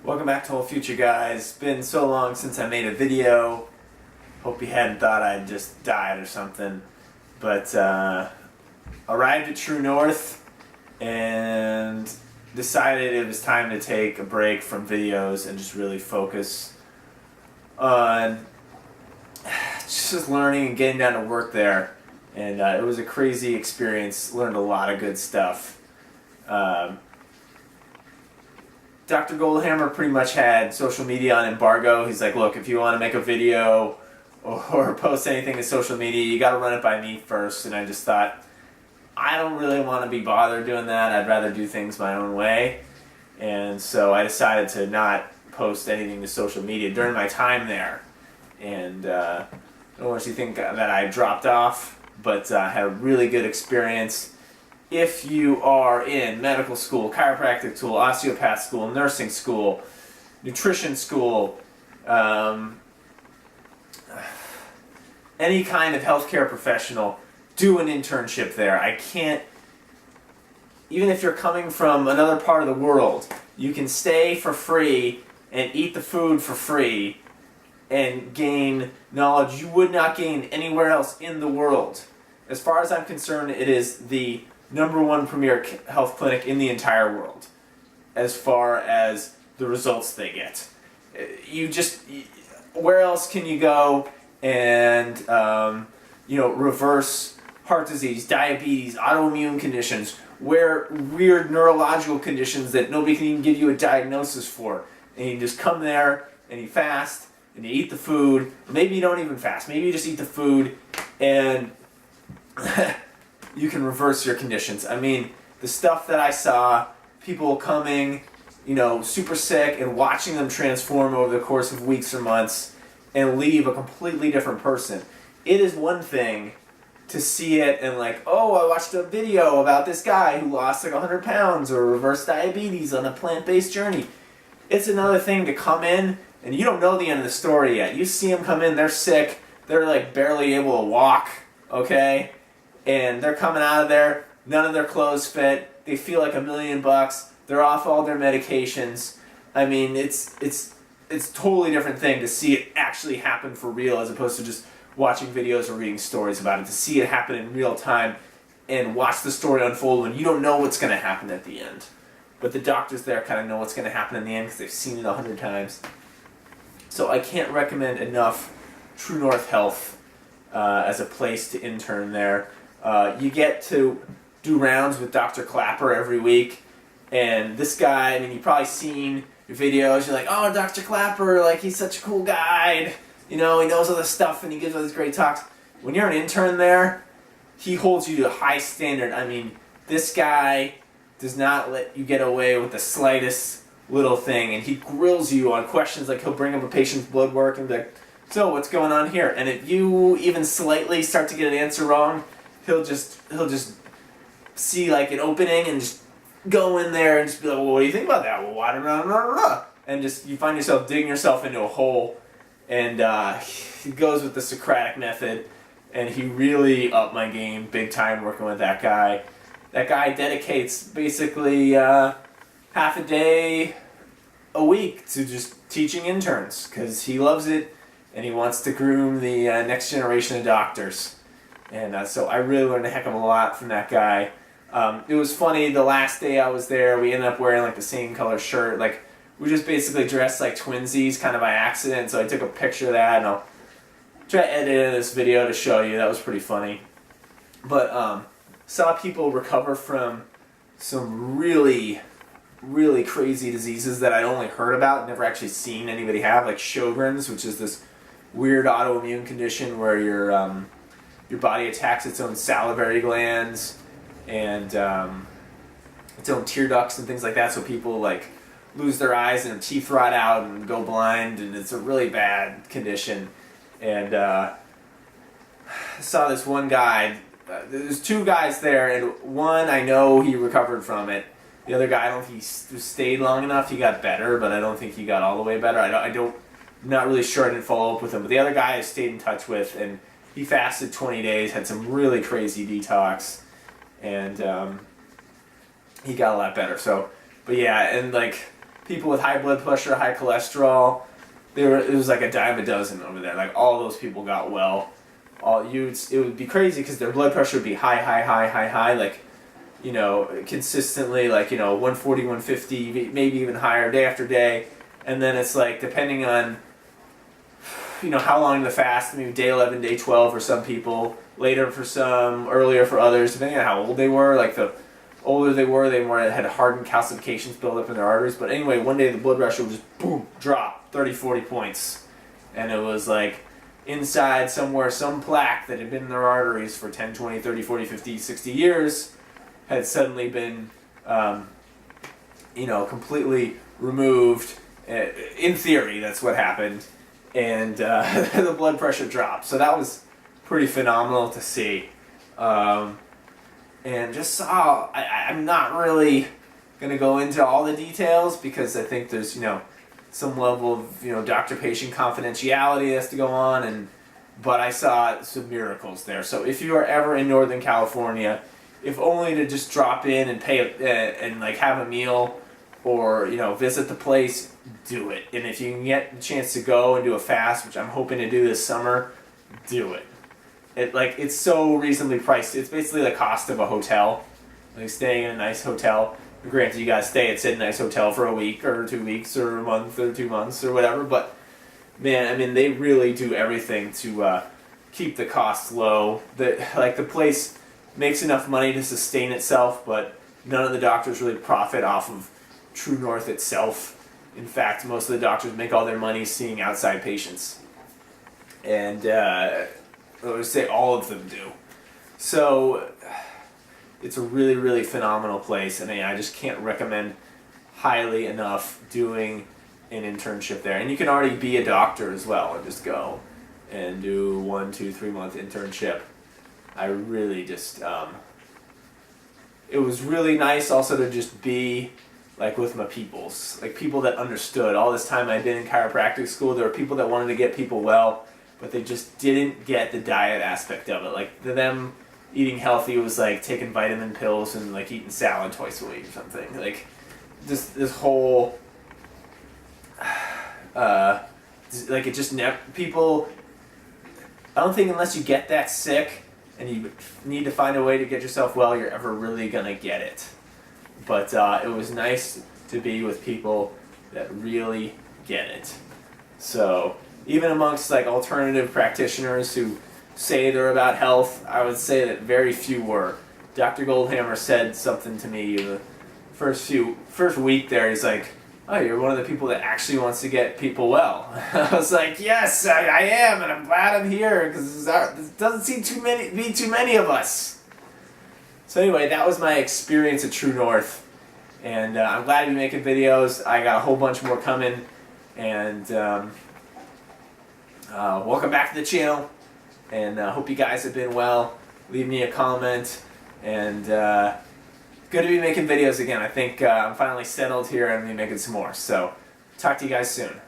Welcome back to Whole Future, guys. It's been so long since I made a video. Hope you hadn't thought I'd just died or something. But arrived at True North and decided it was time to take a break from videos and just really focus on just learning and getting down to work there. And it was a crazy experience. Learned a lot of good stuff. Dr. Goldhammer pretty much had social media on embargo. He's like, look, if you want to make a video or post anything to social media, you got to run it by me first. And I just thought, I don't really want to be bothered doing that. I'd rather do things my own way. And so I decided to not post anything to social media during my time there. And I don't want you to think that I dropped off, but I had a really good experience. If you are in medical school, chiropractic school, osteopath school, nursing school, nutrition school, any kind of healthcare professional, do an internship there. I can't, even if you're coming from another part of the world, you can stay for free and eat the food for free and gain knowledge you would not gain anywhere else in the world. As far as I'm concerned, it is the #1 premier health clinic in the entire world as far as the results they get. Where else can you go and reverse heart disease, diabetes, autoimmune conditions, weird neurological conditions that nobody can even give you a diagnosis for, and you just come there and you fast and you eat the food. Maybe you don't even fast, maybe you just eat the food and you can reverse your conditions. I mean, the stuff that I saw, people coming, super sick and watching them transform over the course of weeks or months and leave a completely different person. It is one thing to see it and like, oh, I watched a video about this guy who lost like 100 pounds or reversed diabetes on a plant-based journey. It's another thing to come in and you don't know the end of the story yet. You see them come in, they're sick, they're like barely able to walk, okay? And they're coming out of there, none of their clothes fit, they feel like $1 million, they're off all their medications. I mean, it's a totally different thing to see it actually happen for real as opposed to just watching videos or reading stories about it. To see it happen in real time and watch the story unfold when you don't know what's going to happen at the end. But the doctors there kind of know what's going to happen in the end because they've seen it 100 times. So I can't recommend enough True North Health as a place to intern there. You get to do rounds with Dr. Clapper every week, and this guy, I mean, you've probably seen your videos, you're like, oh, Dr. Clapper, like, he's such a cool guy, he knows all this stuff, and he gives all these great talks. When you're an intern there, he holds you to a high standard. I mean, this guy does not let you get away with the slightest little thing, and he grills you on questions, like he'll bring up a patient's blood work and be like, so, what's going on here? And if you even slightly start to get an answer wrong, he'll just see like an opening and just go in there and just be like, well, what do you think about that? Well, I don't know. And just you find yourself digging yourself into a hole. And he goes with the Socratic method, and he really upped my game big time working with that guy. That guy dedicates basically half a day a week to just teaching interns because he loves it and he wants to groom the next generation of doctors. And so I really learned a heck of a lot from that guy. It was funny, the last day I was there, we ended up wearing like the same color shirt. Like, we just basically dressed like twinsies kind of by accident, so I took a picture of that and I'll try to edit in this video to show you. That was pretty funny. But saw people recover from some really, really crazy diseases that I'd only heard about, never actually seen anybody have, like Sjogren's, which is this weird autoimmune condition where your body attacks its own salivary glands and its own tear ducts and things like that, so people like lose their eyes and their teeth rot out and go blind, and it's a really bad condition. And I saw this one guy, there's two guys there, and one I know he recovered from it. The other guy, I don't think he stayed long enough. He got better, but I don't think he got all the way better. I'm not really sure. I didn't follow up with him. But the other guy I stayed in touch with, and he fasted 20 days, had some really crazy detox, and he got a lot better. So, but yeah, and like people with high blood pressure, high cholesterol. It was like a dime a dozen over there. Like all those people got well. It would be crazy because their blood pressure would be high, like, you know, consistently, like, you know, 140, 150, maybe even higher day after day. And then it's like, depending on, you know, how long the fast, maybe day 11, day 12 for some people, later for some, earlier for others, depending on how old they were. Like, the older they were, they more had hardened calcifications build up in their arteries. But anyway, one day the blood pressure would just, boom, drop 30, 40 points. And it was like, inside somewhere, some plaque that had been in their arteries for 10, 20, 30, 40, 50, 60 years had suddenly been, you know, completely removed. In theory, that's what happened. And the blood pressure dropped. So that was pretty phenomenal to see. And just saw, I'm not really going to go into all the details because I think there's, you know, some level of, you know, doctor-patient confidentiality has to go on, but I saw some miracles there. So if you are ever in Northern California, if only to just drop in and and like have a meal or, you know, visit the place, do it. And if you can get the chance to go and do a fast, which I'm hoping to do this summer, do it. It's so reasonably priced. It's basically the cost of a hotel, like staying in a nice hotel. Granted, you gotta stay at a nice hotel for a week or 2 weeks or a month or 2 months or whatever, but man, I mean, they really do everything to keep the costs low. The place makes enough money to sustain itself, but none of the doctors really profit off of True North itself. In fact, most of the doctors make all their money seeing outside patients. And I would say all of them do. So it's a really, really phenomenal place, and I just can't recommend highly enough doing an internship there. And you can already be a doctor as well and just go and do 1, 2, 3 month internship. I really just, it was really nice also to just be like with my peoples, like people that understood. All this time I'd been in chiropractic school, there were people that wanted to get people well, but they just didn't get the diet aspect of it. Like to them, eating healthy was like taking vitamin pills and like eating salad twice a week or something. Like this whole, like it just never, people, I don't think unless you get that sick and you need to find a way to get yourself well, you're ever really gonna get it. But it was nice to be with people that really get it. So even amongst like alternative practitioners who say they're about health, I would say that very few were. Dr. Goldhammer said something to me the first week there. He's like, "Oh, you're one of the people that actually wants to get people well." I was like, "Yes, I am, and I'm glad I'm here because there doesn't seem be too many of us." So anyway, that was my experience at True North, and I'm glad to be making videos. I got a whole bunch more coming, and welcome back to the channel. And hope you guys have been well. Leave me a comment, and good to be making videos again. I think I'm finally settled here and I'm going to be making some more. So talk to you guys soon.